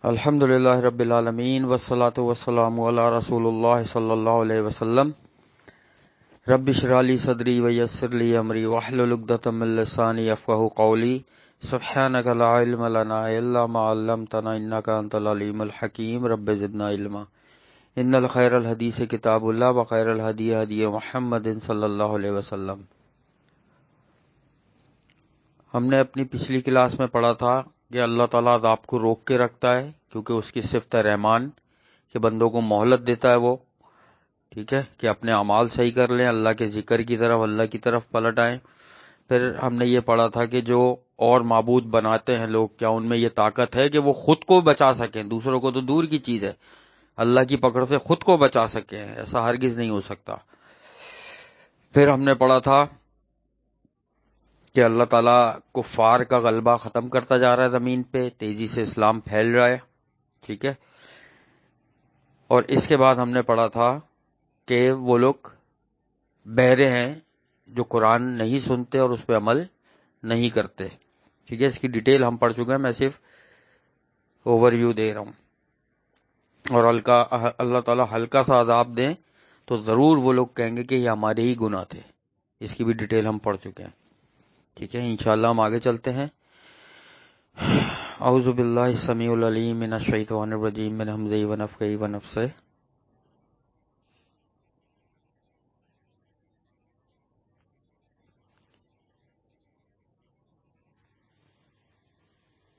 الحمدللہ رب العالمین والصلاة والسلام علی رسول اللہ صلی اللہ علیہ وسلم۔ رب اشرح لی صدری ویسر لی امری واحلل عقدۃ من لسانی یفقہوا قولی۔ سبحانک لا علم لنا الا ما علمتنا انک انت العلیم الحکیم۔ رب زدنا علما۔ ان الخیر الحدیث کتاب اللہ وخیر الہدی ہدی محمد صلی اللہ علیہ وسلم۔ ہم نے اپنی پچھلی کلاس میں پڑھا تھا کہ اللہ تعالیٰ عذاب کو روک کے رکھتا ہے کیونکہ اس کی صفت رحمان کہ بندوں کو مہلت دیتا ہے وہ، ٹھیک ہے، کہ اپنے اعمال صحیح کر لیں، اللہ کے ذکر کی طرف، اللہ کی طرف پلٹ آئیں۔ پھر ہم نے یہ پڑھا تھا کہ جو اور معبود بناتے ہیں لوگ، کیا ان میں یہ طاقت ہے کہ وہ خود کو بچا سکیں؟ دوسروں کو تو دور کی چیز ہے، اللہ کی پکڑ سے خود کو بچا سکیں، ایسا ہرگز نہیں ہو سکتا۔ پھر ہم نے پڑھا تھا کہ اللہ تعالیٰ کفار کا غلبہ ختم کرتا جا رہا ہے زمین پہ، تیزی سے اسلام پھیل رہا ہے، ٹھیک ہے۔ اور اس کے بعد ہم نے پڑھا تھا کہ وہ لوگ بہرے ہیں جو قرآن نہیں سنتے اور اس پہ عمل نہیں کرتے، ٹھیک ہے۔ اس کی ڈیٹیل ہم پڑھ چکے ہیں، میں صرف اوور ویو دے رہا ہوں۔ اور اللہ تعالیٰ ہلکا سا عذاب دیں تو ضرور وہ لوگ کہیں گے کہ یہ ہمارے ہی گناہ تھے، اس کی بھی ڈیٹیل ہم پڑھ چکے ہیں، ٹھیک ہے۔ انشاءاللہ ہم آگے چلتے ہیں۔ اعوذ باللہ السمیع العلیم من الشیطان الرجیم من ہمزہ ونفخہ ونفثہ۔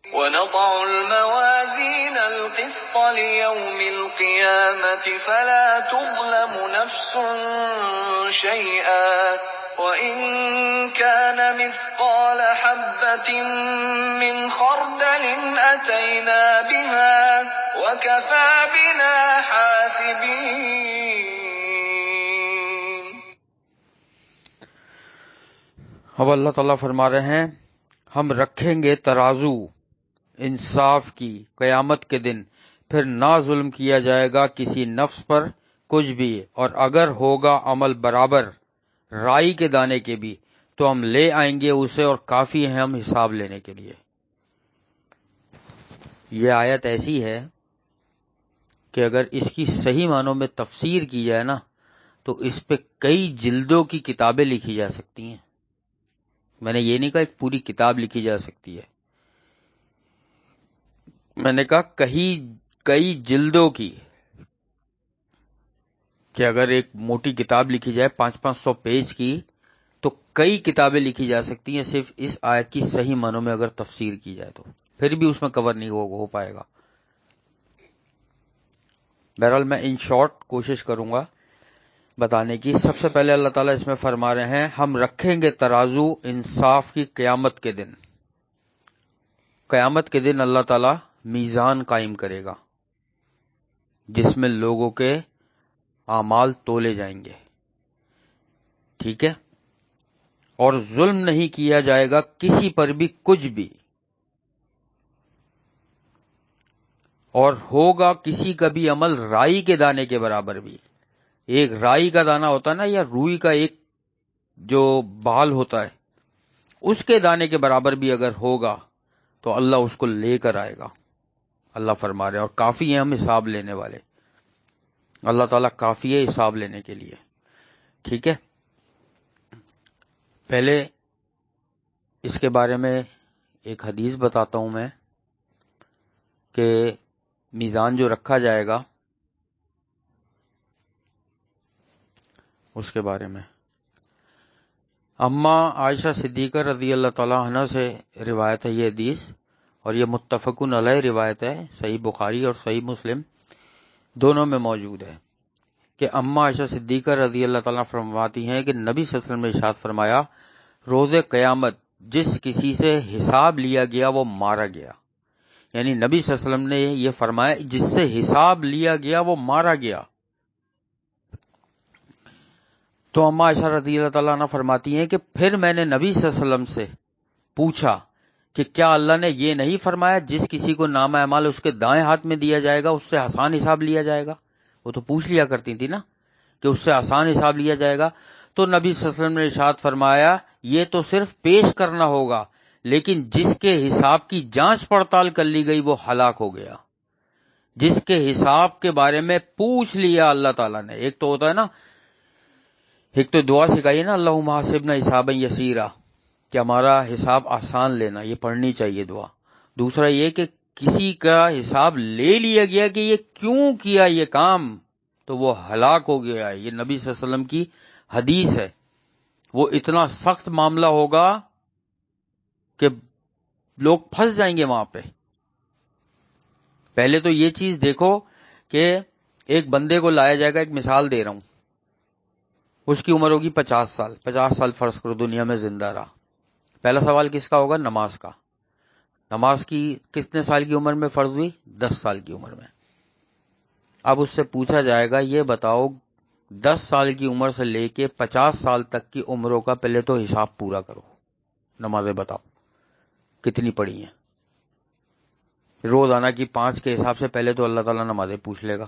وَنَضَعُ الْمَوَازِينَ الْقِسْطَ لِيَوْمِ الْقِيَامَةِ فَلَا تُظْلَمُ نَفْسٌ شَيْئًا وَإِن كَانَ مِثْقَالَ حَبَّةٍ مِّنْ خَرْدَلٍ أَتَيْنَا بِهَا وَكَفَىٰ بِنَا حَاسِبِينَ۔ اب اللہ تعالیٰ فرما رہے ہیں ہم رکھیں گے ترازو انصاف کی قیامت کے دن، پھر نہ ظلم کیا جائے گا کسی نفس پر کچھ بھی، اور اگر ہوگا عمل برابر رائی کے دانے کے بھی تو ہم لے آئیں گے اسے، اور کافی ہیں ہم حساب لینے کے لیے۔ یہ آیت ایسی ہے کہ اگر اس کی صحیح معنوں میں تفسیر کی جائے نا تو اس پہ کئی جلدوں کی کتابیں لکھی جا سکتی ہیں۔ میں نے یہ نہیں کہا ایک پوری کتاب لکھی جا سکتی ہے، میں نے کہا کئی جلدوں کی، کہ اگر ایک موٹی کتاب لکھی جائے 500 پیج کی تو کئی کتابیں لکھی جا سکتی ہیں صرف اس آیت کی صحیح معنوں میں اگر تفسیر کی جائے، تو پھر بھی اس میں کور نہیں ہو پائے گا۔ بہرحال میں ان شارٹ کوشش کروں گا بتانے کی۔ سب سے پہلے اللہ تعالیٰ اس میں فرما رہے ہیں ہم رکھیں گے ترازو انصاف کی قیامت کے دن۔ قیامت کے دن اللہ تعالیٰ میزان قائم کرے گا جس میں لوگوں کے اعمال تولے جائیں گے، ٹھیک ہے، اور ظلم نہیں کیا جائے گا کسی پر بھی کچھ بھی، اور ہوگا کسی کا بھی عمل رائی کے دانے کے برابر بھی۔ ایک رائی کا دانہ ہوتا ہے نا، یا روئی کا ایک جو بال ہوتا ہے، اس کے دانے کے برابر بھی اگر ہوگا تو اللہ اس کو لے کر آئے گا، اللہ فرما رہے ہیں، اور کافی ہیں ہم حساب لینے والے۔ اللہ تعالیٰ کافی ہے حساب لینے کے لیے، ٹھیک ہے۔ پہلے اس کے بارے میں ایک حدیث بتاتا ہوں میں کہ میزان جو رکھا جائے گا اس کے بارے میں۔ اما عائشہ صدیقہ رضی اللہ تعالیٰ عنہ سے روایت ہے یہ حدیث، اور یہ متفقن علیہ روایت ہے، صحیح بخاری اور صحیح مسلم دونوں میں موجود ہے، کہ اما عائشہ صدیقہ رضی اللہ تعالیٰ فرماتی ہیں کہ نبی صلی اللہ علیہ وسلم نے ارشاد فرمایا روز قیامت جس کسی سے حساب لیا گیا وہ مارا گیا، یعنی نبی صلی اللہ علیہ وسلم نے یہ فرمایا جس سے حساب لیا گیا وہ مارا گیا۔ تو اما عائشہ رضی اللہ تعالیٰ عنہ فرماتی ہیں کہ پھر میں نے نبی صلی اللہ علیہ وسلم سے پوچھا کہ کیا اللہ نے یہ نہیں فرمایا جس کسی کو نامہ اعمال اس کے دائیں ہاتھ میں دیا جائے گا اس سے آسان حساب لیا جائے گا؟ وہ تو پوچھ لیا کرتی تھی نا کہ اس سے آسان حساب لیا جائے گا۔ تو نبی صلی اللہ علیہ وسلم نے ارشاد فرمایا یہ تو صرف پیش کرنا ہوگا، لیکن جس کے حساب کی جانچ پڑتال کر لی گئی وہ ہلاک ہو گیا، جس کے حساب کے بارے میں پوچھ لیا اللہ تعالیٰ نے. ایک تو ہوتا ہے نا، ایک تو دعا سکھائی ہے نا، اللہم حاسبنا حسابا یسیرا، کہ ہمارا حساب آسان لینا، یہ پڑھنی چاہیے دعا. دوسرا یہ کہ کسی کا حساب لے لیا گیا کہ یہ کیوں کیا یہ کام، تو وہ ہلاک ہو گیا ہے. یہ نبی صلی اللہ علیہ وسلم کی حدیث ہے. وہ اتنا سخت معاملہ ہوگا کہ لوگ پھنس جائیں گے وہاں پہ. پہلے تو یہ چیز دیکھو کہ ایک بندے کو لایا جائے گا، ایک مثال دے رہا ہوں، اس کی عمر ہوگی 50 سال. 50 سال فرض کرو دنیا میں زندہ رہا. پہلا سوال کس کا ہوگا؟ نماز کا. نماز کی کتنے سال کی عمر میں فرض ہوئی؟ 10 سال کی عمر میں. اب اس سے پوچھا جائے گا یہ بتاؤ 10 سال کی عمر سے لے کے 50 سال تک کی عمروں کا پہلے تو حساب پورا کرو، نمازیں بتاؤ کتنی پڑھی ہیں. روزانہ کی 5 کے حساب سے پہلے تو اللہ تعالیٰ نمازیں پوچھ لے گا.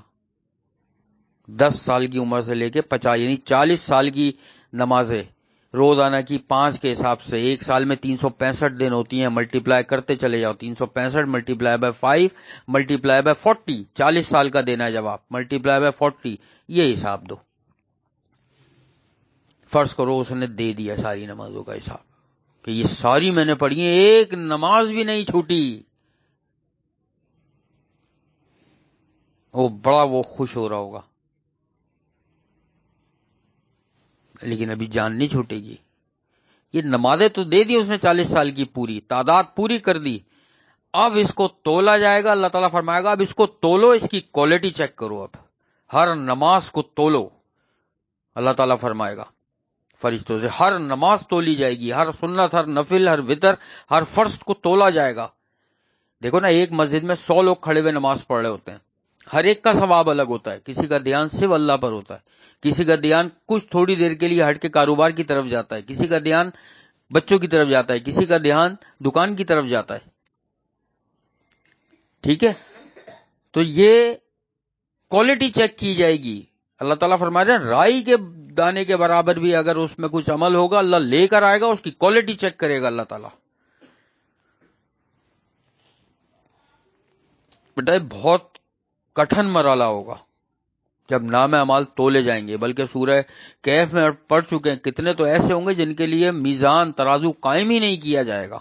10 سال کی عمر سے لے کے 50 یعنی 40 سال کی نمازیں روزانہ کی 5 کے حساب سے. ایک سال میں 365 دن ہوتی ہیں، ملٹیپلائی کرتے چلے جاؤ. 365 ملٹیپلائی بائی 5 ملٹیپلائی بائی 40، 40 سال کا دینا ہے جواب. ملٹیپلائی بائی 40، یہ حساب دو. فرض کرو اس نے دے دیا ساری نمازوں کا حساب کہ یہ ساری میں نے پڑھی ہیں، ایک نماز بھی نہیں چھوٹی. وہ خوش ہو رہا ہوگا، لیکن ابھی جان نہیں چھوٹے گی. یہ نمازیں تو دے دی اس نے 40 سال کی، پوری تعداد پوری کر دی. اب اس کو تولا جائے گا. اللہ تعالیٰ فرمائے گا اب اس کو تولو، اس کی کوالٹی چیک کرو. اب ہر نماز کو تولو. اللہ تعالیٰ فرمائے گا فرشتوں سے ہر نماز تولی جائے گی، ہر سنت، ہر نفل، ہر وتر، ہر فرض کو تولا جائے گا. دیکھو نا، ایک مسجد میں 100 لوگ کھڑے ہوئے نماز پڑھ رہے ہوتے ہیں، ہر ایک کا ثواب الگ ہوتا ہے. کسی کا دھیان صرف اللہ پر ہوتا ہے، کسی کا دھیان کچھ تھوڑی دیر کے لیے ہٹ کے کاروبار کی طرف جاتا ہے، کسی کا دھیان بچوں کی طرف جاتا ہے، کسی کا دھیان دکان کی طرف جاتا ہے. ٹھیک ہے، تو یہ کوالٹی چیک کی جائے گی. اللہ تعالیٰ فرما رہے ہیں رائی کے دانے کے برابر بھی اگر اس میں کچھ عمل ہوگا اللہ لے کر آئے گا، اس کی کوالٹی چیک کرے گا اللہ تعالیٰ. بیٹا بہت کٹھن مرحلہ ہوگا جب نام اعمال تولے جائیں گے. بلکہ سورہ کہف میں پڑھ چکے ہیں کتنے تو ایسے ہوں گے جن کے لیے میزان ترازو قائم ہی نہیں کیا جائے گا.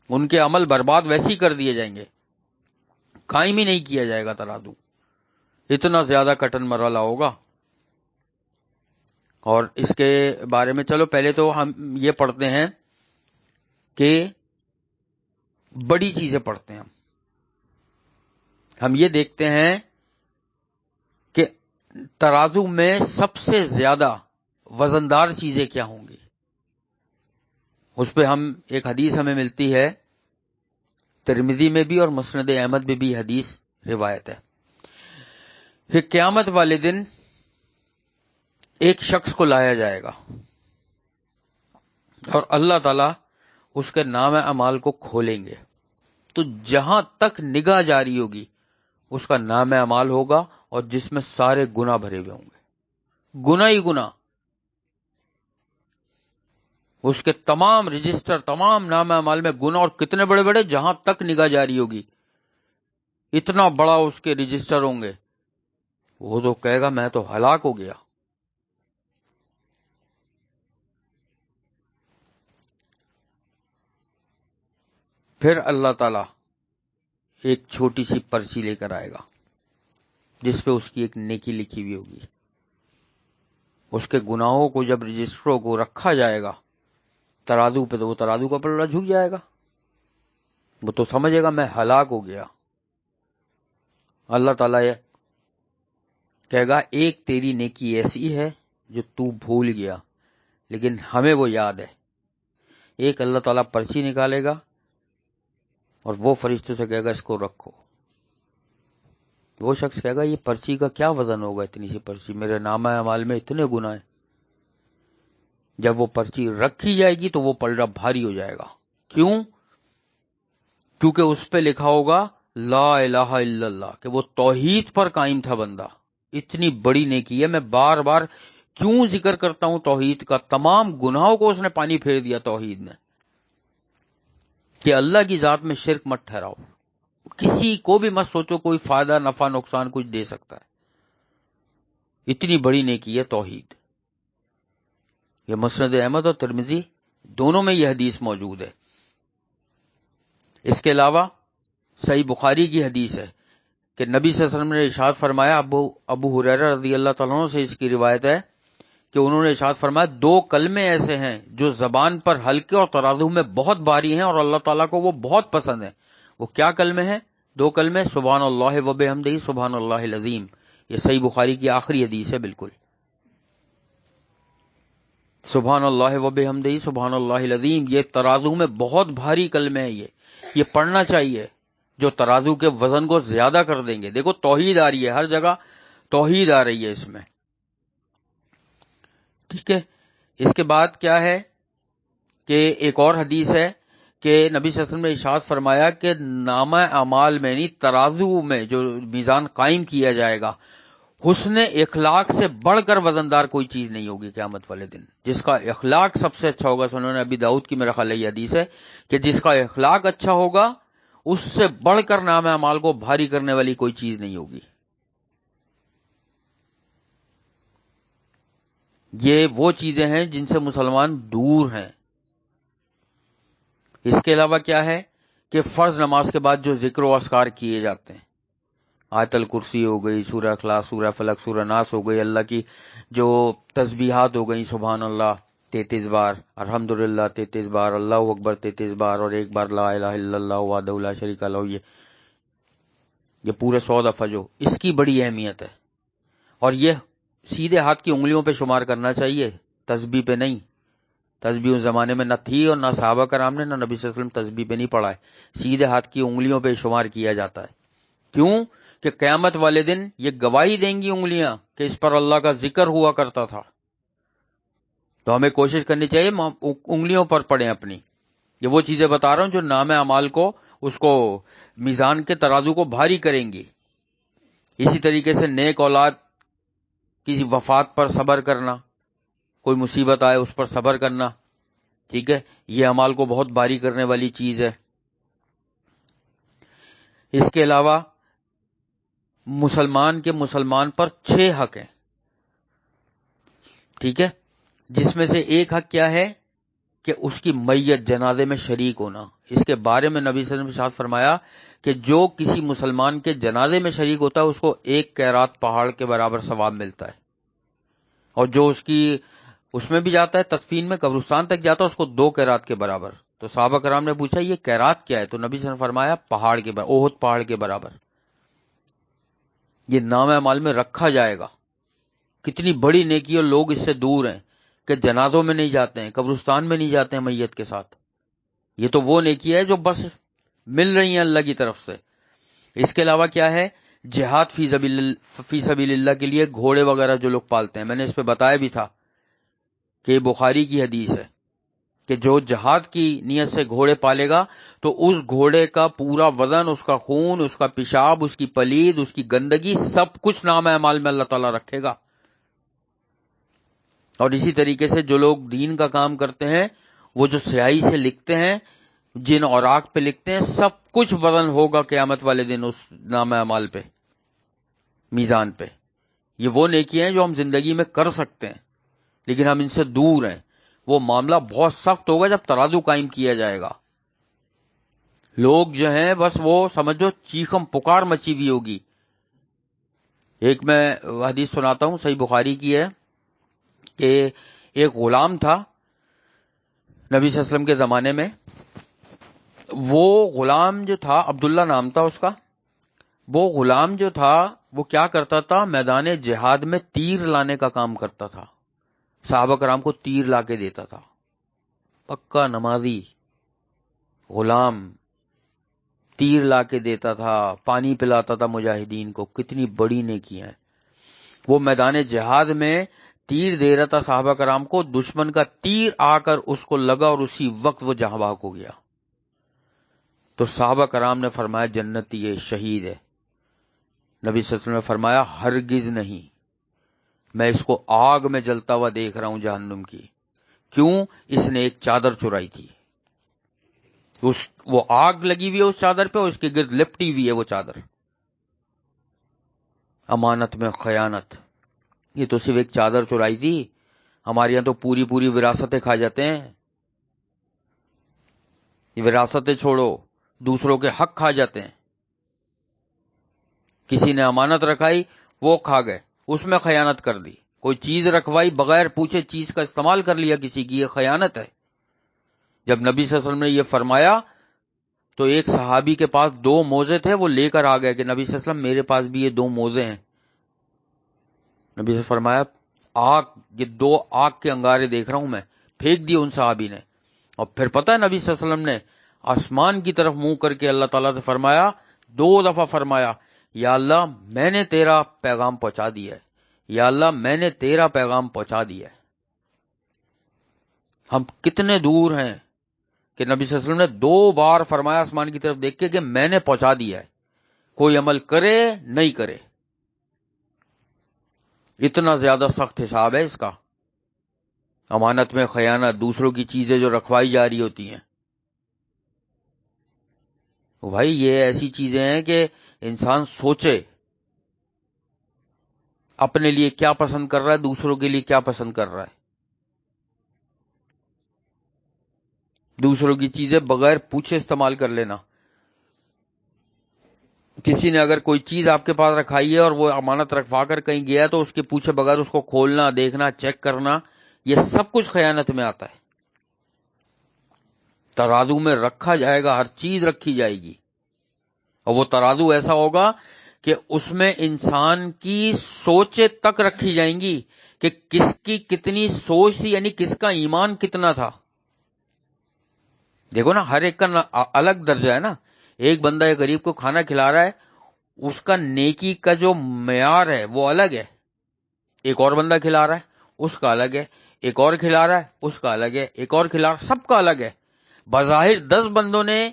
ان کے عمل برباد ویسے ہی کر دیے جائیں گے، قائم ہی نہیں کیا جائے گا ترازو. اتنا زیادہ کٹھن مرحلہ ہوگا. اور اس کے بارے میں چلو پہلے تو ہم یہ پڑھتے ہیں کہ بڑی چیزیں پڑھتے ہیں. ہم یہ دیکھتے ہیں کہ ترازو میں سب سے زیادہ وزندار چیزیں کیا ہوں گی. اس پہ ہم ایک حدیث ہمیں ملتی ہے، ترمذی میں بھی اور مسند احمد میں بھی حدیث روایت ہے کہ قیامت والے دن ایک شخص کو لایا جائے گا اور اللہ تعالیٰ اس کے نام اعمال کو کھولیں گے. تو جہاں تک نگاہ جاری ہوگی اس کا نام اعمال ہوگا، اور جس میں سارے گناہ بھرے ہوئے ہوں گے، گناہ ہی گناہ. اس کے تمام رجسٹر، تمام نام اعمال میں گناہ، اور کتنے بڑے بڑے، جہاں تک نگاہ جاری ہوگی اتنا بڑا اس کے رجسٹر ہوں گے. وہ تو کہے گا میں تو ہلاک ہو گیا. پھر اللہ تعالیٰ ایک چھوٹی سی پرچی لے کر آئے گا جس پہ اس کی ایک نیکی لکھی ہوئی ہوگی. اس کے گناہوں کو جب رجسٹروں کو رکھا جائے گا ترازو پہ، تو وہ ترازو کا پلڑا جھک جائے گا. وہ تو سمجھے گا میں ہلاک ہو گیا. اللہ تعالیٰ یہ کہے گا ایک تیری نیکی ایسی ہے جو تو بھول گیا لیکن ہمیں وہ یاد ہے. ایک اللہ تعالیٰ پرچی نکالے گا اور وہ فرشتوں سے کہے گا اس کو رکھو. وہ شخص کہے گا یہ پرچی کا کیا وزن ہوگا، اتنی سی پرچی، میرے نامہ اعمال میں اتنے گناہ ہیں. جب وہ پرچی رکھی جائے گی تو وہ پلڑا بھاری ہو جائے گا. کیوں؟ کیونکہ اس پہ لکھا ہوگا لا الہ الا اللہ، کہ وہ توحید پر قائم تھا بندہ. اتنی بڑی نیکی ہے، میں بار بار کیوں ذکر کرتا ہوں توحید کا. تمام گناہوں کو اس نے پانی پھیر دیا توحید نے، کہ اللہ کی ذات میں شرک مت ٹھہراؤ. کسی کو بھی مت سوچو کوئی فائدہ نفع نقصان کچھ دے سکتا ہے. اتنی بڑی نیکی ہے توحید. یہ مسند احمد اور ترمذی دونوں میں یہ حدیث موجود ہے. اس کے علاوہ صحیح بخاری کی حدیث ہے کہ نبی صلی اللہ علیہ وسلم نے ارشاد فرمایا، ابو ہریرہ رضی اللہ تعالیٰ عنہ سے اس کی روایت ہے کہ انہوں نے ارشاد فرمایا، 2 کلمے ایسے ہیں جو زبان پر ہلکے اور ترازو میں بہت بھاری ہیں اور اللہ تعالیٰ کو وہ بہت پسند ہیں. وہ کیا کلمے ہیں؟ 2 کلمے، سبحان اللہ و بحمدہ سبحان اللہ العظیم. یہ صحیح بخاری کی آخری حدیث ہے. بالکل سبحان اللہ و بحمدہ سبحان اللہ العظیم، یہ ترازو میں بہت بھاری کلمے ہیں. یہ پڑھنا چاہیے جو ترازو کے وزن کو زیادہ کر دیں گے. دیکھو توحید آ رہی ہے، ہر جگہ توحید آ رہی ہے اس میں. ٹھیک ہے. اس کے بعد کیا ہے کہ ایک اور حدیث ہے کہ نبی صلی اللہ علیہ وسلم نے ارشاد فرمایا کہ نامہ اعمال میں نہیں، ترازو میں جو میزان قائم کیا جائے گا، حسن اخلاق سے بڑھ کر وزندار کوئی چیز نہیں ہوگی قیامت والے دن. جس کا اخلاق سب سے اچھا ہوگا، سنن ابی داؤد کی میرا خیال ہے یہ حدیث ہے کہ جس کا اخلاق اچھا ہوگا اس سے بڑھ کر نام اعمال کو بھاری کرنے والی کوئی چیز نہیں ہوگی. یہ وہ چیزیں ہیں جن سے مسلمان دور ہیں. اس کے علاوہ کیا ہے کہ فرض نماز کے بعد جو ذکر و اذکار کیے جاتے ہیں، آیت الکرسی ہو گئی، سورہ اخلاص، سورہ فلق، سورہ ناس ہو گئی، اللہ کی جو تسبیحات ہو گئی، سبحان اللہ 33 بار، الحمدللہ 33 بار، اللہ اکبر 33 بار، اور 1 بار لا الہ الا اللہ وحدہ لا شریک لہ. یہ پورے 100 دفعہ جو اس کی بڑی اہمیت ہے. اور یہ سیدھے ہاتھ کی انگلیوں پہ شمار کرنا چاہیے، تسبیح پہ نہیں. تسبیح اس زمانے میں نہ تھی اور نہ صحابہ کرام نے، نہ نبی صلی اللہ علیہ وسلم تسبیح پہ نہیں پڑھا ہے. سیدھے ہاتھ کی انگلیوں پہ شمار کیا جاتا ہے. کیوں کہ قیامت والے دن یہ گواہی دیں گی انگلیاں کہ اس پر اللہ کا ذکر ہوا کرتا تھا. تو ہمیں کوشش کرنی چاہیے انگلیوں پر پڑھیں اپنی. یہ وہ چیزیں بتا رہا ہوں جو نام اعمال کو، اس کو میزان کے ترازو کو بھاری کریں گی. اسی طریقے سے نیک اولاد، کسی وفات پر صبر کرنا، کوئی مصیبت آئے اس پر صبر کرنا، ٹھیک ہے، یہ اعمال کو بہت بھاری کرنے والی چیز ہے. اس کے علاوہ مسلمان پر 6 حق ہیں، ٹھیک ہے، جس میں سے ایک حق کیا ہے کہ اس کی میت جنازے میں شریک ہونا. اس کے بارے میں نبی صلی اللہ علیہ وسلم نے ارشاد فرمایا کہ جو کسی مسلمان کے جنازے میں شریک ہوتا ہے اس کو 1 قیرات پہاڑ کے برابر ثواب ملتا ہے، اور جو اس میں بھی جاتا ہے تدفین میں، قبرستان تک جاتا ہے، اس کو 2 قیرات کے برابر. تو صحابہ کرام نے پوچھا یہ قیرات کیا ہے؟ تو نبی صلی اللہ علیہ وسلم نے فرمایا پہاڑ کے برابر، احد پہاڑ کے برابر. یہ نام اعمال میں رکھا جائے گا. کتنی بڑی نیکی، اور لوگ اس سے دور ہیں کہ جنازوں میں نہیں جاتے ہیں، قبرستان میں نہیں جاتے ہیں میت کے ساتھ. یہ تو وہ نیکی ہے جو بس مل رہی ہیں اللہ کی طرف سے. اس کے علاوہ کیا ہے؟ جہاد فی سبیل اللہ کے لیے گھوڑے وغیرہ جو لوگ پالتے ہیں. میں نے اس پہ بتایا بھی تھا کہ بخاری کی حدیث ہے کہ جو جہاد کی نیت سے گھوڑے پالے گا تو اس گھوڑے کا پورا وزن، اس کا خون، اس کا پیشاب، اس کی پلید، اس کی گندگی، سب کچھ نام اعمال میں اللہ تعالیٰ رکھے گا. اور اسی طریقے سے جو لوگ دین کا کام کرتے ہیں، وہ جو سیاہی سے لکھتے ہیں، جن اوراق پہ لکھتے ہیں، سب کچھ وزن ہوگا قیامت والے دن اس نام اعمال پہ، میزان پہ. یہ وہ نیکیاں ہیں جو ہم زندگی میں کر سکتے ہیں لیکن ہم ان سے دور ہیں. وہ معاملہ بہت سخت ہوگا جب ترازو قائم کیا جائے گا. لوگ جو ہیں بس وہ سمجھو چیخم پکار مچی ہوئی ہوگی. ایک میں حدیث سناتا ہوں، صحیح بخاری کی ہے کہ ایک غلام تھا نبی صلی اللہ علیہ وسلم کے زمانے میں. وہ غلام جو تھا، عبداللہ نام تھا اس کا، وہ غلام جو تھا وہ کیا کرتا تھا؟ میدان جہاد میں تیر لانے کا کام کرتا تھا. صحابہ کرام کو تیر لا کے دیتا تھا. پکا نمازی غلام تیر لا کے دیتا تھا، پانی پلاتا تھا مجاہدین کو. کتنی بڑی نیکیاں ہیں. وہ میدان جہاد میں تیر دے رہا تھا صحابہ کرام کو، دشمن کا تیر آ کر اس کو لگا اور اسی وقت وہ جہاں بحق ہو گیا. تو صحابہ کرام نے فرمایا جنتی ہے، شہید ہے. نبی صلی اللہ علیہ وسلم نے فرمایا ہرگز نہیں، میں اس کو آگ میں جلتا ہوا دیکھ رہا ہوں جہنم کی. کیوں؟ اس نے ایک چادر چرائی تھی. وہ آگ لگی ہوئی ہے اس چادر پہ، اور اس کے گرد لپٹی ہوئی ہے وہ چادر. امانت میں خیانت. یہ تو صرف ایک چادر چرائی تھی، ہمارے یہاں تو پوری پوری وراثتیں کھا جاتے ہیں. یہ وراثتیں چھوڑو، دوسروں کے حق کھا جاتے ہیں. کسی نے امانت رکھائی، وہ کھا گئے، اس میں خیانت کر دی. کوئی چیز رکھوائی، بغیر پوچھے چیز کا استعمال کر لیا کسی کی، یہ خیانت ہے. جب نبی صلی اللہ علیہ وسلم نے یہ فرمایا تو ایک صحابی کے پاس 2 موزے تھے، وہ لے کر آ گئے کہ نبی صلی اللہ علیہ وسلم میرے پاس بھی یہ 2 موزے ہیں. نبی سے فرمایا آگ، یہ 2 آگ کے انگارے دیکھ رہا ہوں میں. پھینک دی ان صحابی نے. اور پھر پتہ ہے نبی صلی اللہ علیہ وسلم نے آسمان کی طرف منہ کر کے اللہ تعالیٰ سے فرمایا، 2 دفعہ فرمایا، یا اللہ میں نے تیرا پیغام پہنچا دیا ہے، یا اللہ میں نے تیرا پیغام پہنچا دیا ہے. ہم کتنے دور ہیں کہ نبی صلی اللہ علیہ وسلم نے 2 بار فرمایا آسمان کی طرف دیکھ کے کہ میں نے پہنچا دیا ہے، کوئی عمل کرے نہیں کرے. اتنا زیادہ سخت حساب ہے اس کا. امانت میں خیانت، دوسروں کی چیزیں جو رکھوائی جا رہی ہوتی ہیں. بھائی یہ ایسی چیزیں ہیں کہ انسان سوچے اپنے لیے کیا پسند کر رہا ہے، دوسروں کے لیے کیا پسند کر رہا ہے. دوسروں کی چیزیں بغیر پوچھے استعمال کر لینا. کسی نے اگر کوئی چیز آپ کے پاس رکھائی ہے اور وہ امانت رکھوا کر کہیں گیا تو اس کے پوچھے بغیر اس کو کھولنا، دیکھنا، چیک کرنا، یہ سب کچھ خیانت میں آتا ہے. ترازو میں رکھا جائے گا، ہر چیز رکھی جائے گی، اور وہ ترازو ایسا ہوگا کہ اس میں انسان کی سوچیں تک رکھی جائیں گی کہ کس کی کتنی سوچ تھی، یعنی کس کا ایمان کتنا تھا. دیکھو نا، ہر ایک کا الگ درجہ ہے نا. ایک بندہ ایک غریب کو کھانا کھلا رہا ہے، اس کا نیکی کا جو معیار ہے وہ الگ ہے. ایک اور بندہ کھلا رہا ہے، اس کا الگ ہے. ایک اور کھلا رہا ہے، اس کا الگ ہے. ایک اور کھلا رہا ہے، سب کا الگ ہے. بظاہر 10 بندوں نے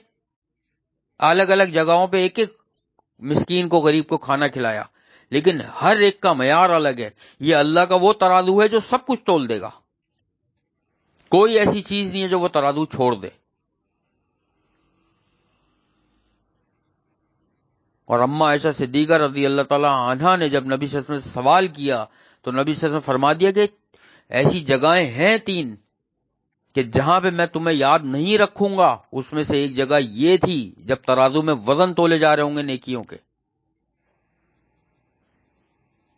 الگ الگ جگہوں پہ ایک ایک مسکین کو، غریب کو کھانا کھلایا، لیکن ہر ایک کا معیار الگ ہے. یہ اللہ کا وہ ترازو ہے جو سب کچھ تول دے گا. کوئی ایسی چیز نہیں ہے جو وہ ترازو چھوڑ دے. اور اما عائشہ صدیقہ رضی اللہ تعالی عنہا نے جب نبی صلی اللہ علیہ وسلم سے سوال کیا تو نبی صلی اللہ علیہ وسلم فرما دیا کہ ایسی جگہیں ہیں 3 کہ جہاں پہ میں تمہیں یاد نہیں رکھوں گا. اس میں سے ایک جگہ یہ تھی جب ترازو میں وزن تولے جا رہے ہوں گے نیکیوں کے،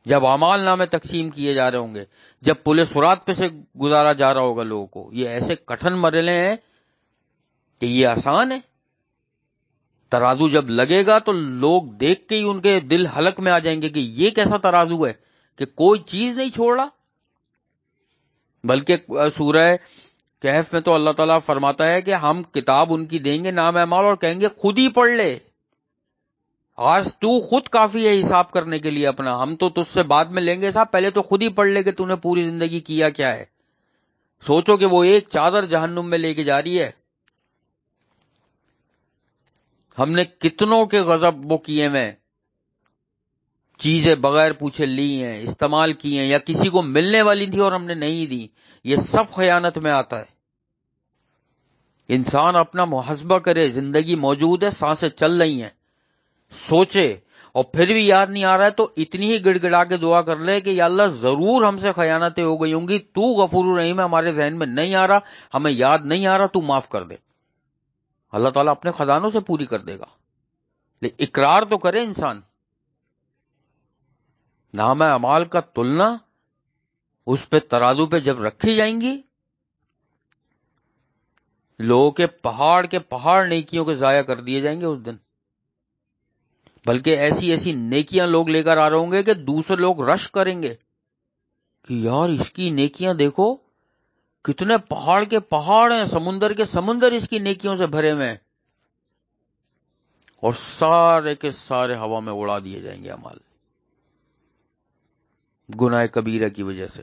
جب اعمال نامے تقسیم کیے جا رہے ہوں گے، جب پل صراط پہ سے گزارا جا رہا ہوگا لوگوں کو. یہ ایسے کٹھن مرحلے ہیں کہ یہ آسان ہے. ترازو جب لگے گا تو لوگ دیکھ کے ہی ان کے دل حلق میں آ جائیں گے کہ یہ کیسا ترازو ہے کہ کوئی چیز نہیں چھوڑ رہا. بلکہ سورہ کہف میں تو اللہ تعالیٰ فرماتا ہے کہ ہم کتاب ان کی دیں گے نام اعمال، اور کہیں گے خود ہی پڑھ لے، آج تو خود کافی ہے حساب کرنے کے لیے اپنا، ہم تو تجھ سے بعد میں لیں گے صاحب، پہلے تو خود ہی پڑھ لے کہ تو نے پوری زندگی کیا کیا ہے. سوچو کہ وہ ایک چادر جہنم میں لے کے جا رہی ہے. ہم نے کتنوں کے غضب وہ کیے میں، چیزیں بغیر پوچھے لی ہیں، استعمال کی ہیں، یا کسی کو ملنے والی تھی اور ہم نے نہیں دی. یہ سب خیانت میں آتا ہے. انسان اپنا محاسبہ کرے. زندگی موجود ہے، سانسیں چل رہی ہیں، سوچے، اور پھر بھی یاد نہیں آ رہا ہے تو اتنی ہی گڑ گڑا کے دعا کر لے کہ یا اللہ ضرور ہم سے خیانتیں ہو گئی ہوں گی، تو غفور رحیم ہے، ہمارے ذہن میں نہیں آ رہا، ہمیں یاد نہیں آ رہا، تو معاف کر دے. اللہ تعالیٰ اپنے خزانوں سے پوری کر دے گا. لیکن اقرار تو کرے انسان. نام اعمال کا تلنا اس پہ ترازو پہ جب رکھی جائیں گی، لوگوں کے پہاڑ نیکیوں کے ضائع کر دیے جائیں گے اس دن. بلکہ ایسی ایسی نیکیاں لوگ لے کر آ رہے ہوں گے کہ دوسرے لوگ رش کریں گے کہ یار اس کی نیکیاں دیکھو، کتنے پہاڑ کے پہاڑ ہیں، سمندر کے سمندر اس کی نیکیوں سے بھرے ہوئے ہیں، اور سارے کے سارے ہوا میں اڑا دیے جائیں گے اعمال، گناہ کبیرہ کی وجہ سے،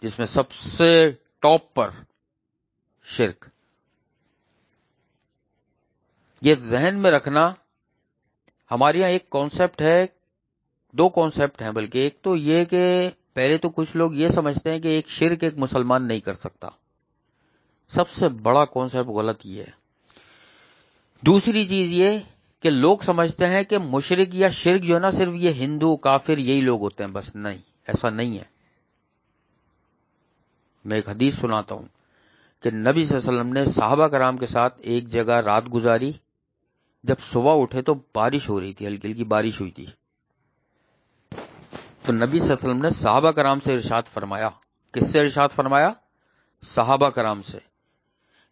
جس میں سب سے ٹاپ پر شرک. یہ ذہن میں رکھنا. ہمارے یہاں ایک کانسیپٹ ہے، 2 کانسیپٹ ہیں بلکہ. ایک تو یہ کہ پہلے تو کچھ لوگ یہ سمجھتے ہیں کہ ایک شرک ایک مسلمان نہیں کر سکتا. سب سے بڑا کانسیپٹ غلط یہ ہے. دوسری چیز یہ کہ لوگ سمجھتے ہیں کہ مشرک یا شرک جو ہے نا صرف یہ ہندو کافر یہی لوگ ہوتے ہیں، بس نہیں، ایسا نہیں ہے۔ میں ایک حدیث سناتا ہوں کہ نبی صلی اللہ علیہ وسلم نے صحابہ کرام کے ساتھ ایک جگہ رات گزاری، جب صبح اٹھے تو بارش ہو رہی تھی، ہلکی ہلکی بارش ہوئی تھی، تو نبی صلی اللہ علیہ وسلم نے صحابہ کرام سے ارشاد فرمایا۔ کس سے ارشاد فرمایا؟ صحابہ کرام سے،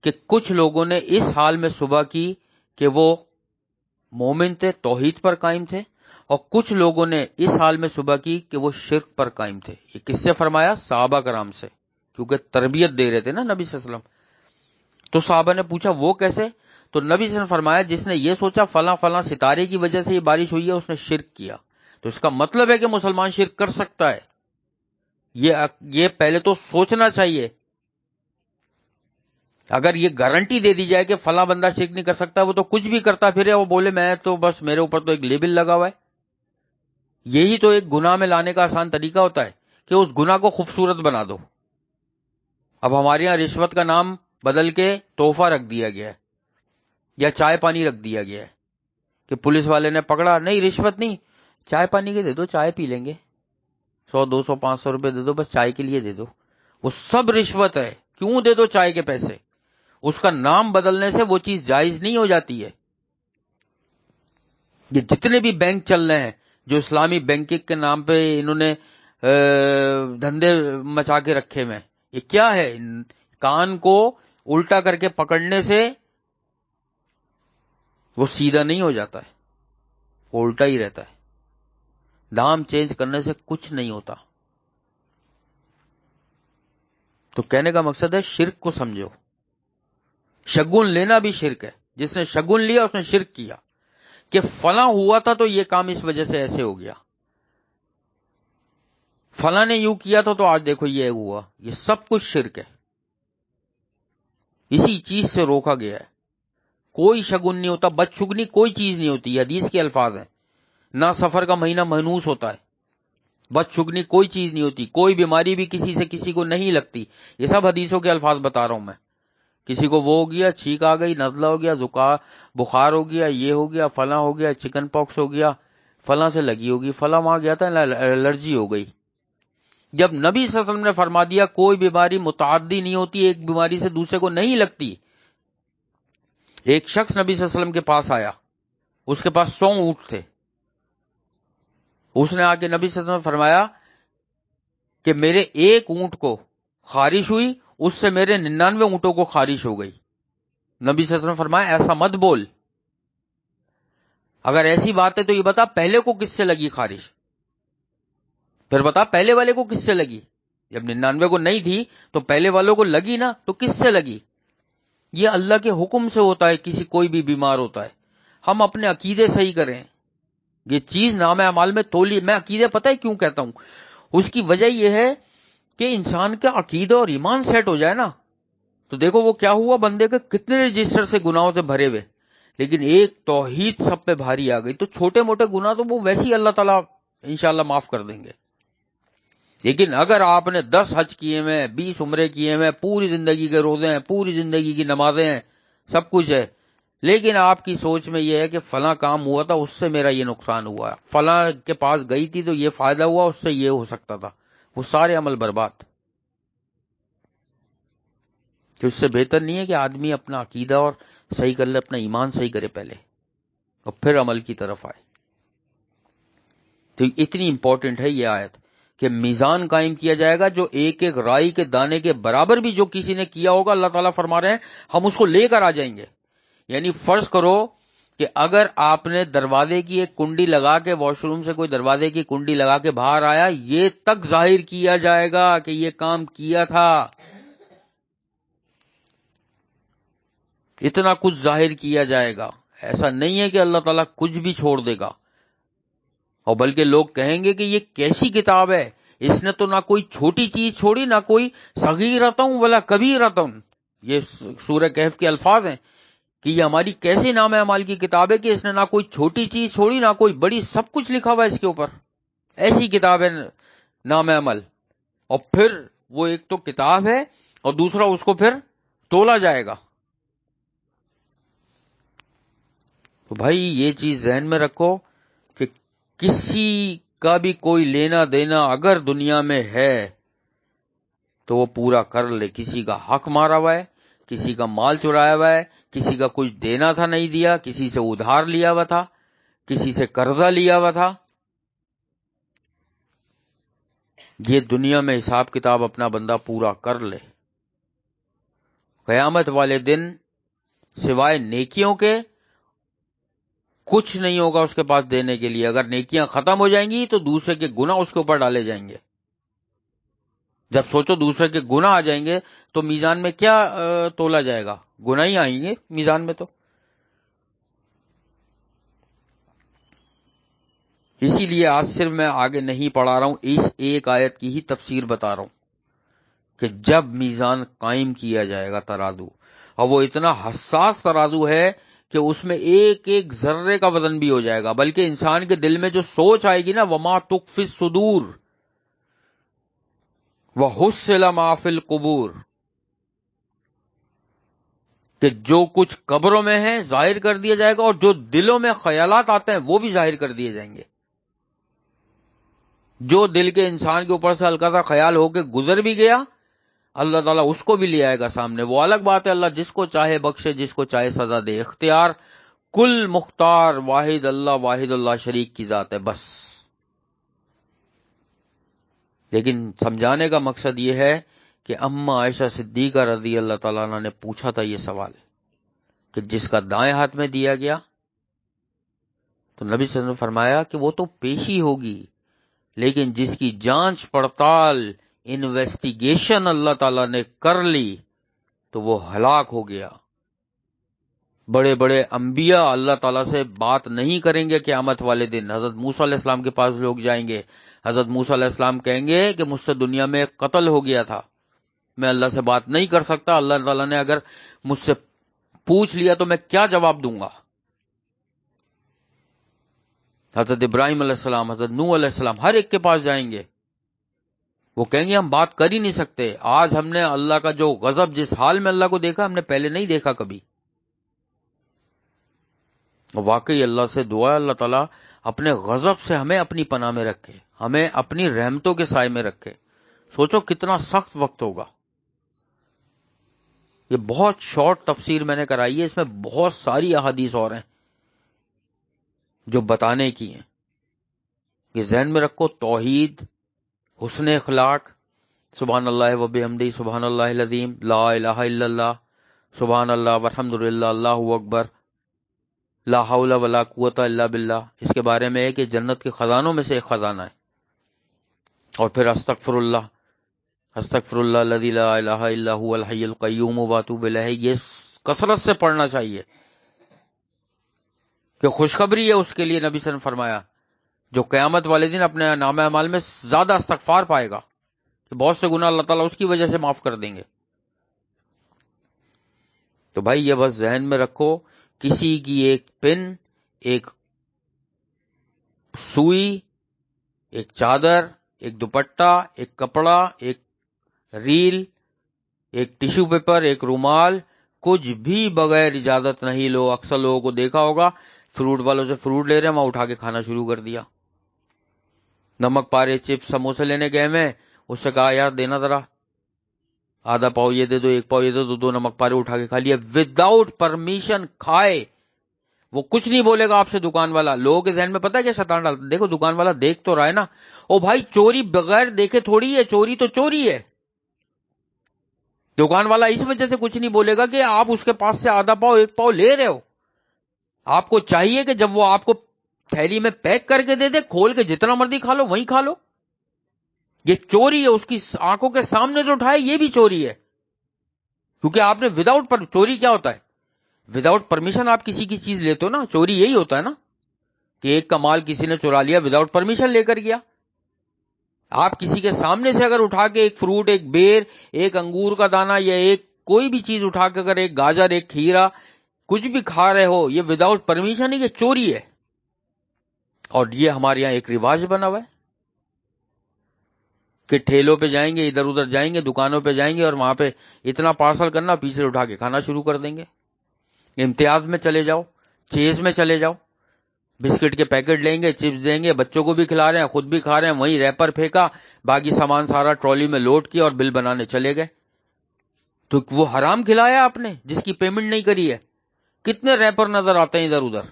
کہ کچھ لوگوں نے اس حال میں صبح کی کہ وہ مومن تھے، توحید پر قائم تھے، اور کچھ لوگوں نے اس حال میں صبح کی کہ وہ شرک پر قائم تھے۔ یہ کس سے فرمایا؟ صحابہ کرام سے، کیونکہ تربیت دے رہے تھے نا نبی صلی اللہ علیہ وسلم۔ تو صحابہ نے پوچھا وہ کیسے؟ تو نبی صلی اللہ علیہ وسلم فرمایا جس نے یہ سوچا فلاں فلاں ستارے کی وجہ سے یہ بارش ہوئی ہے، اس نے شرک کیا۔ تو اس کا مطلب ہے کہ مسلمان شرک کر سکتا ہے، یہ پہلے تو سوچنا چاہیے۔ اگر یہ گارنٹی دے دی جائے کہ فلاں بندہ شرک نہیں کر سکتا، وہ تو کچھ بھی کرتا پھرے، وہ بولے میں تو بس میرے اوپر تو ایک لیبل لگا ہوا ہے۔ یہی تو ایک گناہ میں لانے کا آسان طریقہ ہوتا ہے کہ اس گناہ کو خوبصورت بنا دو۔ اب ہمارے یہاں رشوت کا نام بدل کے تحفہ رکھ دیا گیا ہے، یا چائے پانی رکھ دیا گیا ہے، کہ پولیس والے نے پکڑا، نہیں رشوت نہیں، چائے پانی کے دے دو، چائے پی لیں گے، 100 200 500 روپے دے دو، بس چائے کے لیے دے دو۔ وہ سب رشوت ہے، کیوں دے دو چائے کے پیسے؟ اس کا نام بدلنے سے وہ چیز جائز نہیں ہو جاتی ہے۔ یہ جتنے بھی بینک چل رہے ہیں جو اسلامی بینکنگ کے نام پہ انہوں نے دھندے مچا کے رکھے ہوئے، یہ کیا ہے؟ کان کو الٹا کر کے پکڑنے سے وہ سیدھا نہیں ہو جاتا ہے، وہ الٹا ہی رہتا ہے۔ نام چینج کرنے سے کچھ نہیں ہوتا۔ تو کہنے کا مقصد ہے شرک کو سمجھو۔ شگن لینا بھی شرک ہے، جس نے شگن لیا اس نے شرک کیا، کہ فلاں ہوا تھا تو یہ کام اس وجہ سے ایسے ہو گیا، فلاں نے یوں کیا تھا تو آج دیکھو یہ ہوا۔ یہ سب کچھ شرک ہے، اسی چیز سے روکا گیا ہے۔ کوئی شگن نہیں ہوتا، بدشگنی کوئی چیز نہیں ہوتی، یہ حدیث کے الفاظ ہیں۔ نہ سفر کا مہینہ مہنوس ہوتا ہے، بدشگنی کوئی چیز نہیں ہوتی، کوئی بیماری بھی کسی سے کسی کو نہیں لگتی۔ یہ سب حدیثوں کے الفاظ بتا رہا ہوں میں۔ کسی کو وہ ہو گیا، چھینک آ گئی، نزلہ ہو گیا، زکام بخار ہو گیا، یہ ہو گیا، فلاں ہو گیا، چکن پاکس ہو گیا، فلاں سے لگی ہوگی، فلاں وہاں گیا تھا الرجی ہو گئی۔ جب نبی صلی اللہ علیہ وسلم نے فرما دیا کوئی بیماری متعدی نہیں ہوتی، ایک بیماری سے دوسرے کو نہیں لگتی۔ ایک شخص نبی صلی اللہ علیہ وسلم کے پاس آیا، اس کے پاس 100 اونٹ تھے۔ اس نے آ کے نبی صلی اللہ علیہ وسلم فرمایا کہ میرے ایک اونٹ کو خارش ہوئی، اس سے میرے 99 اونٹوں کو خارش ہو گئی۔ نبی صلی اللہ علیہ وسلم فرمایا ایسا مت بول، اگر ایسی بات ہے تو یہ بتا پہلے کو کس سے لگی خارش، پھر بتا پہلے والے کو کس سے لگی۔ جب 99 کو نہیں تھی تو پہلے والوں کو لگی نا، تو کس سے لگی؟ یہ اللہ کے حکم سے ہوتا ہے، کسی کوئی بھی بیمار ہوتا ہے۔ ہم اپنے عقیدے صحیح کریں، یہ چیز نام اعمال میں تولی۔ میں عقیدے پتہ ہے کیوں کہتا ہوں؟ اس کی وجہ یہ ہے کہ انسان کا عقیدہ اور ایمان سیٹ ہو جائے نا، تو دیکھو وہ کیا ہوا، بندے کے کتنے رجسٹر سے گناہوں سے بھرے ہوئے، لیکن ایک توحید سب پہ بھاری آ گئی، تو چھوٹے موٹے گناہ تو وہ ویسے ہی اللہ تعالیٰ انشاءاللہ معاف کر دیں گے۔ لیکن اگر آپ نے 10 حج کیے ہوئے، 20 عمرے کیے ہوئے، پوری زندگی کے روزے ہیں، پوری زندگی کی نمازیں ہیں، سب کچھ ہے، لیکن آپ کی سوچ میں یہ ہے کہ فلاں کام ہوا تھا اس سے میرا یہ نقصان ہوا، فلاں کے پاس گئی تھی تو یہ فائدہ ہوا، اس سے یہ ہو سکتا تھا، وہ سارے عمل برباد۔ تو اس سے بہتر نہیں ہے کہ آدمی اپنا عقیدہ اور صحیح کر لے، اپنا ایمان صحیح کرے پہلے، اور پھر عمل کی طرف آئے۔ تو اتنی امپورٹنٹ ہے یہ آیت کہ میزان قائم کیا جائے گا، جو ایک ایک رائی کے دانے کے برابر بھی جو کسی نے کیا ہوگا، اللہ تعالیٰ فرما رہے ہیں ہم اس کو لے کر آ جائیں گے۔ یعنی فرض کرو کہ اگر آپ نے دروازے کی ایک کنڈی لگا کے، واش روم سے کوئی دروازے کی کنڈی لگا کے باہر آیا، یہ تک ظاہر کیا جائے گا کہ یہ کام کیا تھا، اتنا کچھ ظاہر کیا جائے گا۔ ایسا نہیں ہے کہ اللہ تعالیٰ کچھ بھی چھوڑ دے گا، اور بلکہ لوگ کہیں گے کہ یہ کیسی کتاب ہے، اس نے تو نہ کوئی چھوٹی چیز چھوڑی، نہ کوئی صغیرتم ولا کبیرتم۔ یہ سورہ کہف کے الفاظ ہیں کہ یہ ہماری کیسے نام اعمال کی کتاب ہے کہ اس نے نہ کوئی چھوٹی چیز چھوڑی، نہ کوئی بڑی، سب کچھ لکھا ہوا ہے اس کے اوپر۔ ایسی کتاب ہے نام عمل، اور پھر وہ ایک تو کتاب ہے اور دوسرا اس کو پھر تولا جائے گا۔ تو بھائی یہ چیز ذہن میں رکھو کہ کسی کا بھی کوئی لینا دینا اگر دنیا میں ہے تو وہ پورا کر لے. کسی کا حق مارا ہوا ہے، کسی کا مال چرایا ہوا ہے، کسی کا کچھ دینا تھا نہیں دیا، کسی سے ادھار لیا ہوا تھا، کسی سے قرضہ لیا ہوا تھا، یہ دنیا میں حساب کتاب اپنا بندہ پورا کر لے. قیامت والے دن سوائے نیکیوں کے کچھ نہیں ہوگا اس کے پاس دینے کے لیے. اگر نیکیاں ختم ہو جائیں گی تو دوسرے کے گناہ اس کے اوپر ڈالے جائیں گے. جب سوچو دوسرے کے گناہ آ جائیں گے تو میزان میں کیا تولا جائے گا؟ گناہ ہی آئیں گے میزان میں. تو اسی لیے آج صرف میں آگے نہیں پڑھا رہا ہوں، اس ایک آیت کی ہی تفسیر بتا رہا ہوں کہ جب میزان قائم کیا جائے گا ترازو، اور وہ اتنا حساس ترازو ہے کہ اس میں ایک ایک ذرے کا وزن بھی ہو جائے گا، بلکہ انسان کے دل میں جو سوچ آئے گی نا، وما تخفی الصدور وحصل ما فی القبور، کہ جو کچھ قبروں میں ہے ظاہر کر دیا جائے گا، اور جو دلوں میں خیالات آتے ہیں وہ بھی ظاہر کر دیے جائیں گے. جو دل کے انسان کے اوپر سے ہلکا سا خیال ہو کے گزر بھی گیا، اللہ تعالیٰ اس کو بھی لے آئے گا سامنے. وہ الگ بات ہے اللہ جس کو چاہے بخشے، جس کو چاہے سزا دے. اختیار کل مختار واحد اللہ شریک کی ذات ہے بس. لیکن سمجھانے کا مقصد یہ ہے کہ اما عائشہ صدیقہ رضی اللہ تعالیٰ عنہ نے پوچھا تھا یہ سوال کہ جس کا دائیں ہاتھ میں دیا گیا، تو نبی صلی اللہ علیہ وسلم نے فرمایا کہ وہ تو پیشی ہوگی، لیکن جس کی جانچ پڑتال انویسٹیگیشن اللہ تعالیٰ نے کر لی تو وہ ہلاک ہو گیا. بڑے بڑے انبیاء اللہ تعالیٰ سے بات نہیں کریں گے قیامت والے دن. حضرت موسیٰ علیہ السلام کے پاس لوگ جائیں گے، حضرت موسیٰ علیہ السلام کہیں گے کہ مجھ سے دنیا میں قتل ہو گیا تھا، میں اللہ سے بات نہیں کر سکتا، اللہ تعالیٰ نے اگر مجھ سے پوچھ لیا تو میں کیا جواب دوں گا. حضرت ابراہیم علیہ السلام، حضرت نوح علیہ السلام، ہر ایک کے پاس جائیں گے. وہ کہیں گے ہم بات کر ہی نہیں سکتے، آج ہم نے اللہ کا جو غضب جس حال میں اللہ کو دیکھا ہم نے پہلے نہیں دیکھا کبھی. واقعی اللہ سے دعا ہے اللہ تعالیٰ اپنے غضب سے ہمیں اپنی پناہ میں رکھے، ہمیں اپنی رحمتوں کے سائے میں رکھے. سوچو کتنا سخت وقت ہوگا. یہ بہت شارٹ تفسیر میں نے کرائی ہے، اس میں بہت ساری احادیث اور ہیں جو بتانے کی ہیں. یہ ذہن میں رکھو، توحید، حسن اخلاق، سبحان اللہ و بحمدہ، سبحان اللہ العظیم، لا الہ الا اللہ، سبحان اللہ والحمد للہ، اللہ اکبر، لا حول ولا قوت الا باللہ. اس کے بارے میں ہے کہ جنت کے خزانوں میں سے ایک خزانہ ہے. اور پھر استغفر اللہ الذی لا الہ الا هو الحی القیوم واتوب الیہ. یہ کثرت سے پڑھنا چاہیے کہ خوشخبری ہے اس کے لیے. نبی صلی اللہ علیہ وسلم فرمایا جو قیامت والے دن اپنے نامہ اعمال میں زیادہ استغفار پائے گا کہ بہت سے گناہ اللہ تعالیٰ اس کی وجہ سے معاف کر دیں گے. تو بھائی یہ بس ذہن میں رکھو، کسی کی ایک پن، ایک سوئی، ایک چادر، ایک دوپٹہ، ایک کپڑا، ایک ریل، ایک ٹیشو پیپر، ایک رومال، کچھ بھی بغیر اجازت نہیں لو. اکثر لوگوں کو دیکھا ہوگا فروٹ والوں سے فروٹ لے رہے ہیں، وہاں اٹھا کے کھانا شروع کر دیا. نمک پارے، چپس، سموسے لینے گئے میں اس سے کہا یار دینا ذرا، آدھا پاؤ یہ دے دو، ایک پاؤ یہ دے دو، 2 نمک پارے اٹھا کے کھا لیا وداؤٹ پرمیشن. کھائے، وہ کچھ نہیں بولے گا آپ سے دکان والا. لوگوں کے ذہن میں پتہ ہے کیا شیطان ڈالتا، دیکھو دکان والا دیکھ تو رہا ہے نا، او بھائی چوری بغیر دیکھے تھوڑی ہے، چوری تو چوری ہے. دکان والا اس وجہ سے کچھ نہیں بولے گا کہ آپ اس کے پاس سے آدھا پاؤ ایک پاؤ لے رہے ہو. آپ کو چاہیے کہ جب وہ آپ کو تھیلی میں پیک کر کے دے دے، کھول کے جتنا مرضی کھا لو وہیں کھا لو. یہ چوری ہے، اس کی آنکھوں کے سامنے جو اٹھائے یہ بھی چوری ہے، کیونکہ آپ نے وداؤٹ پر. چوری کیا ہوتا ہے؟ وداؤٹ پرمیشن آپ کسی کی چیز لیتے ہو نا، چوری یہی ہوتا ہے نا کہ ایک کا مال کسی نے چرا لیا، وداؤٹ پرمیشن لے کر گیا. آپ کسی کے سامنے سے اگر اٹھا کے ایک فروٹ، ایک بیر، ایک انگور کا دانہ یا ایک کوئی بھی چیز اٹھا کے اگر ایک گاجر، ایک کھیرا، کچھ بھی کھا رہے ہو، یہ وداؤٹ پرمیشن ہی یہ چوری ہے. اور یہ ہمارے یہاں ایک رواج بنا ہوا ہے کہ ٹھیلوں پہ جائیں گے، ادھر ادھر جائیں گے، دکانوں پہ جائیں گے اور وہاں پہ اتنا پارسل کرنا، پیچھے اٹھا کے کھانا شروع کر دیں گے. امتیاز میں چلے جاؤ، چیز میں چلے جاؤ، بسکٹ کے پیکٹ لیں گے، چپس دیں گے، بچوں کو بھی کھلا رہے ہیں، خود بھی کھا رہے ہیں، وہیں ریپر پھینکا، باقی سامان سارا ٹرالی میں لوڈ کیا اور بل بنانے چلے گئے. تو وہ حرام کھلایا آپ نے جس کی پیمنٹ نہیں کری ہے. کتنے ریپر نظر آتے ہیں ادھر ادھر،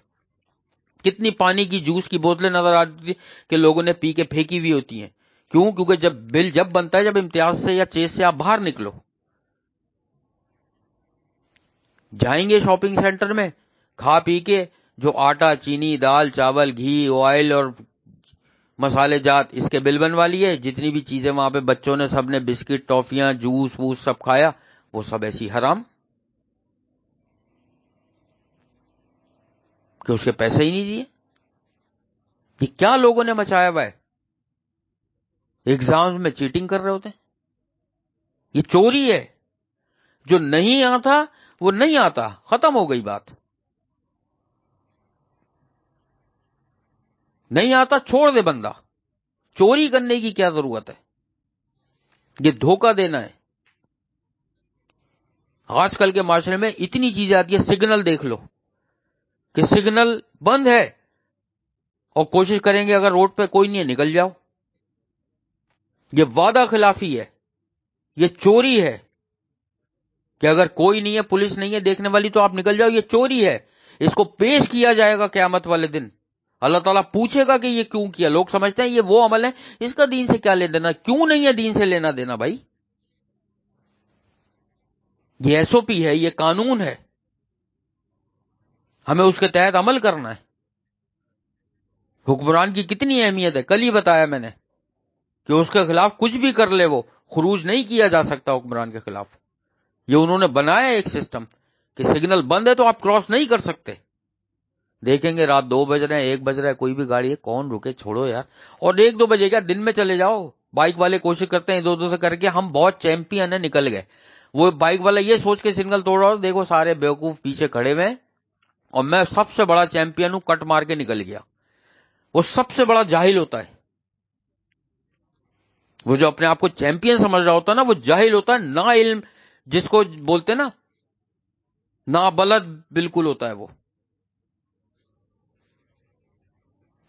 کتنی پانی کی جوس کی بوتلیں نظر آتی کہ لوگوں نے پی کے پھینکی ہوئی ہوتی ہیں. کیوں؟ کیونکہ جب بل جب بنتا ہے جب امتیاز سے یا چیز سے آپ باہر نکلو. جائیں گے شاپنگ سینٹر میں، کھا پی کے جو آٹا، چینی، دال، چاول، گھی، آئل اور مسالے جات، اس کے بل بنوا لیے. جتنی بھی چیزیں وہاں پہ بچوں نے سب نے بسکٹ، ٹافیاں، جوس ووس سب کھایا، وہ سب ایسی حرام کہ اس کے پیسے ہی نہیں دیے. یہ کیا لوگوں نے مچایا ہوا ہے؟ ایگزام میں چیٹنگ کر رہے ہوتے ہیں. یہ چوری ہے. جو نہیں آتا وہ نہیں آتا، ختم ہو گئی بات. نہیں آتا چھوڑ دے بندہ، چوری کرنے کی کیا ضرورت ہے؟ یہ دھوکہ دینا ہے. آج کل کے معاشرے میں اتنی چیزیں آتی ہے. سگنل دیکھ لو کہ سگنل بند ہے اور کوشش کریں گے اگر روڈ پہ کوئی نہیں ہے نکل جاؤ. یہ وعدہ خلافی ہے، یہ چوری ہے کہ اگر کوئی نہیں ہے، پولیس نہیں ہے دیکھنے والی تو آپ نکل جاؤ. یہ چوری ہے. اس کو پیش کیا جائے گا قیامت والے دن. اللہ تعالیٰ پوچھے گا کہ یہ کیوں کیا. لوگ سمجھتے ہیں یہ وہ عمل ہے، اس کا دین سے کیا لینا دینا. کیوں نہیں ہے دین سے لینا دینا بھائی؟ یہ ایس او پی ہے، یہ قانون ہے، ہمیں اس کے تحت عمل کرنا ہے. حکمران کی کتنی اہمیت ہے، کل ہی بتایا میں نے کہ اس کے خلاف کچھ بھی کر لے وہ خروج نہیں کیا جا سکتا حکمران کے خلاف. یہ انہوں نے بنایا ایک سسٹم کہ سگنل بند ہے تو آپ کراس نہیں کر سکتے. دیکھیں گے رات 2 بج رہے ہیں، 1 بج رہا ہے، کوئی بھی گاڑی ہے، کون رکے، چھوڑو یار. اور 1-2 بجے کیا دن میں چلے جاؤ. بائک والے کوشش کرتے ہیں ادھر ادھر سے کر کے ہم بہت چیمپئن ہیں نکل گئے. وہ بائک والا یہ سوچ کے سگنل توڑ رہا ہو، دیکھو سارے بیوقوف پیچھے کھڑے ہوئے اور میں سب سے بڑا چیمپئن ہوں، کٹ مار کے نکل گیا. وہ سب سے بڑا جاہل ہوتا ہے. وہ جو اپنے آپ کو چیمپئن سمجھ رہا ہوتا ہے نا، وہ جاہل ہوتا ہے. نا علم جس کو بولتے نا، نا بلد بالکل ہوتا ہے وہ،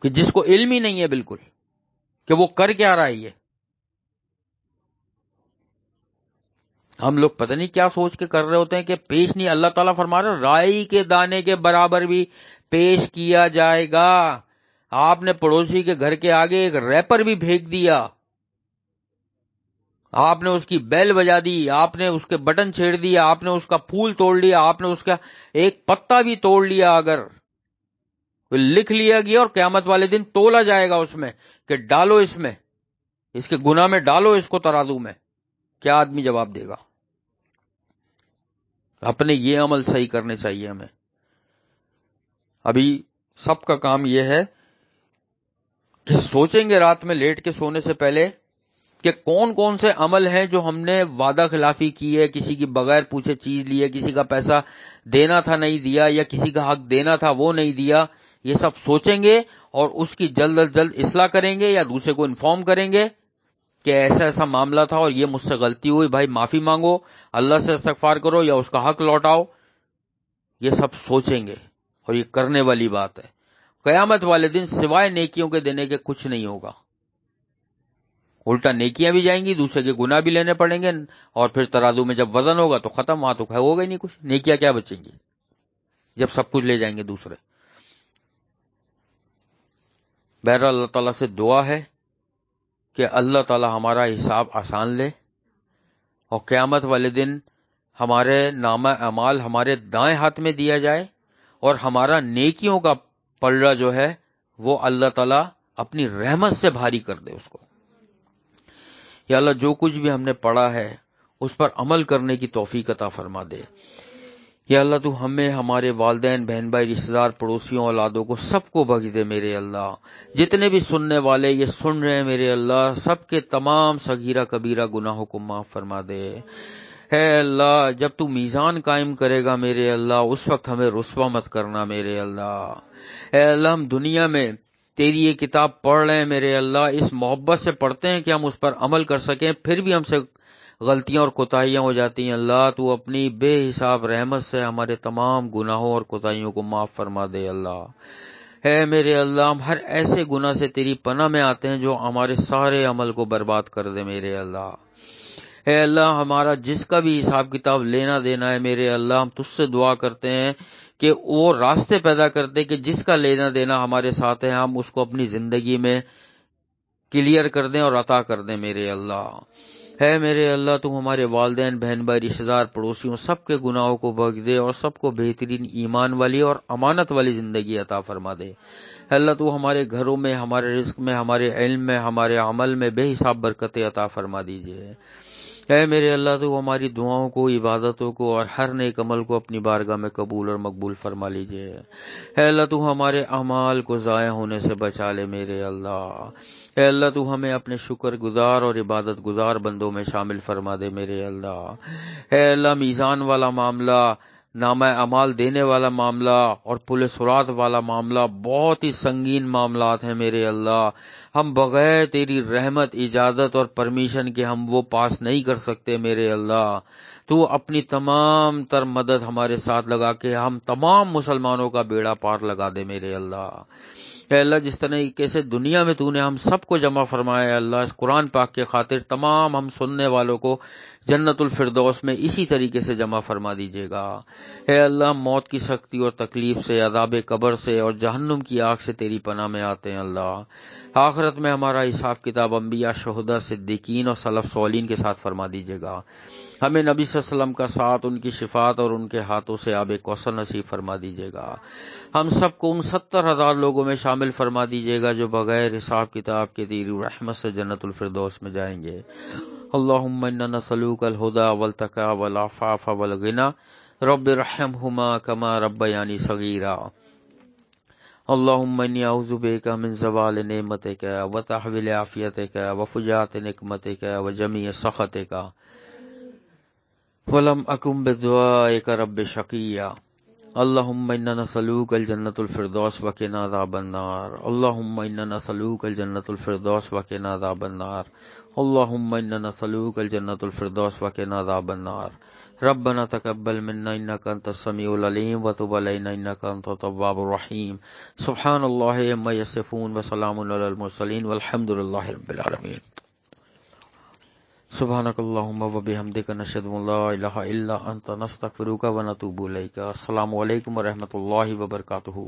کہ جس کو علم ہی نہیں ہے بالکل کہ وہ کر کیا رہا ہے. یہ ہم لوگ پتہ نہیں کیا سوچ کے کر رہے ہوتے ہیں کہ پیش نہیں. اللہ تعالیٰ فرما رہے رائی کے دانے کے برابر بھی پیش کیا جائے گا. آپ نے پڑوسی کے گھر کے آگے ایک ریپر بھی پھینک دیا، آپ نے اس کی بیل بجا دی، آپ نے اس کے بٹن چھیڑ دیا، آپ نے اس کا پھول توڑ لیا، آپ نے اس کا ایک پتا بھی توڑ لیا، اگر لکھ لیا گیا اور قیامت والے دن تولا جائے گا اس میں کہ ڈالو اس میں، اس کے گناہ میں ڈالو اس کو ترازو میں، کیا آدمی جواب دے گا؟ اپنے یہ عمل صحیح کرنے چاہیے ہمیں. ابھی سب کا کام یہ ہے کہ سوچیں گے رات میں لیٹ کے سونے سے پہلے کہ کون کون سے عمل ہیں جو ہم نے وعدہ خلافی کی ہے، کسی کی بغیر پوچھے چیز لی ہے، کسی کا پیسہ دینا تھا نہیں دیا، یا کسی کا حق دینا تھا وہ نہیں دیا. یہ سب سوچیں گے اور اس کی جلد از جلد اصلاح کریں گے یا دوسرے کو انفارم کریں گے کہ ایسا ایسا معاملہ تھا اور یہ مجھ سے غلطی ہوئی، بھائی معافی مانگو، اللہ سے استغفار کرو یا اس کا حق لوٹاؤ. یہ سب سوچیں گے اور یہ کرنے والی بات ہے. قیامت والے دن سوائے نیکیوں کے دینے کے کچھ نہیں ہوگا. الٹا نیکیاں بھی جائیں گی، دوسرے کے گناہ بھی لینے پڑیں گے، اور پھر ترازو میں جب وزن ہوگا تو ختم، وہاں تو ہوگا ہی نہیں کچھ. نیکیاں کیا بچیں گی جب سب کچھ لے جائیں گے دوسرے. بہرحال اللہ تعالیٰ سے دعا ہے کہ اللہ تعالیٰ ہمارا حساب آسان لے اور قیامت والے دن ہمارے نامہ اعمال ہمارے دائیں ہاتھ میں دیا جائے اور ہمارا نیکیوں کا پلڑا جو ہے وہ اللہ تعالیٰ اپنی رحمت سے بھاری کر دے اس کو. یا اللہ جو کچھ بھی ہم نے پڑھا ہے اس پر عمل کرنے کی توفیق عطا فرما دے. یا اللہ تو ہمیں، ہمارے والدین، بہن بھائی، رشتہ دار، پڑوسیوں، اولادوں کو سب کو بخش دے میرے اللہ. جتنے بھی سننے والے یہ سن رہے ہیں میرے اللہ، سب کے تمام صغیرہ کبیرہ گناہوں کو معاف فرما دے. اے اللہ جب تو میزان قائم کرے گا میرے اللہ، اس وقت ہمیں رسوا مت کرنا میرے اللہ. اے اللہ ہم دنیا میں تیری یہ کتاب پڑھ رہے ہیں میرے اللہ، اس محبت سے پڑھتے ہیں کہ ہم اس پر عمل کر سکیں، پھر بھی ہم سے غلطیاں اور کوتاہیاں ہو جاتی ہیں، اللہ تو اپنی بے حساب رحمت سے ہمارے تمام گناہوں اور کوتاہیوں کو معاف فرما دے اللہ۔ اے میرے اللہ، ہم ہر ایسے گناہ سے تیری پناہ میں آتے ہیں جو ہمارے سارے عمل کو برباد کر دے میرے اللہ۔ اے اللہ، ہمارا جس کا بھی حساب کتاب لینا دینا ہے میرے اللہ، ہم تجھ سے دعا کرتے ہیں کہ وہ راستے پیدا کر دے کہ جس کا لینا دینا ہمارے ساتھ ہے ہم اس کو اپنی زندگی میں کلیئر کر دیں اور عطا کر دیں میرے اللہ۔ ہے میرے اللہ، تو ہمارے والدین، بہن بھائی، رشتہ دار، پڑوسیوں سب کے گناہوں کو بخش دے اور سب کو بہترین ایمان والی اور امانت والی زندگی عطا فرما دے۔ اللہ تو ہمارے گھروں میں، ہمارے رزق میں، ہمارے علم میں، ہمارے عمل میں بے حساب برکتیں عطا فرما دیجیے۔ اے میرے اللہ، تو ہماری دعاؤں کو، عبادتوں کو اور ہر نیک عمل کو اپنی بارگاہ میں قبول اور مقبول فرما لیجیے۔ اے اللہ، تو ہمارے اعمال کو ضائع ہونے سے بچا لے میرے اللہ۔ اے اللہ، تو ہمیں اپنے شکر گزار اور عبادت گزار بندوں میں شامل فرما دے میرے اللہ۔ اے اللہ، میزان والا معاملہ، نامہ اعمال دینے والا معاملہ اور پل صراط والا معاملہ بہت ہی سنگین معاملات ہیں میرے اللہ۔ ہم بغیر تیری رحمت، اجازت اور پرمیشن کے ہم وہ پاس نہیں کر سکتے میرے اللہ۔ تو اپنی تمام تر مدد ہمارے ساتھ لگا کے ہم تمام مسلمانوں کا بیڑا پار لگا دے میرے اللہ۔ اے اللہ، جس طریقے سے دنیا میں تو نے ہم سب کو جمع فرمایا ہے اللہ، اس قرآن پاک کے خاطر تمام ہم سننے والوں کو جنت الفردوس میں اسی طریقے سے جمع فرما دیجیے گا۔ اے اللہ، موت کی سختی اور تکلیف سے، عذاب قبر سے اور جہنم کی آگ سے تیری پناہ میں آتے ہیں اللہ۔ آخرت میں ہمارا حساب کتاب انبیاء، شہداء، صدیقین اور سلف صالحین کے ساتھ فرما دیجیے گا۔ ہمیں نبی صلی اللہ علیہ وسلم کا ساتھ، ان کی شفاعت اور ان کے ہاتھوں سے آب کوثر نصیب فرما دیجیے گا۔ ہم سب کو ان 70,000 لوگوں میں شامل فرما دیجیے گا جو بغیر حساب کتاب کے تیری رحمت سے جنت الفردوس میں جائیں گے۔ اللہم انا نسألوک الہدی والتقی والعفاف والغنی، رب ارحمہما کما ربیانی صغیرا۔ اللہم انی اعوذ بک من زوال نعمتک وتحویل عافیتک وفجاءۃ نقمتک وجمیع سخطک، ولم اکن بدعائک رب شقیا۔ اللہم انا نسألوک الجنۃ الفردوس وقنا عذاب النار۔ اللہم انا نسألوک الجنۃ الفردوس وقنا عذاب النار۔ اللہم انا نسألوک الجنۃ الفردوس وقنا عذاب النار۔ ربنا تقبل منا انک انت السمیع العلیم وتب علینا انک انت التواب الرحیم۔ سبحان اللہ عما یصفون وسلام علی المرسلین والحمد للہ رب العالمین۔ سبحانک اللہم وبحمدک، نشہد ان لا الہ الا انت، نستغفرک ونتوب الیک۔ السلام علیکم ورحمۃ اللہ وبرکاتہ۔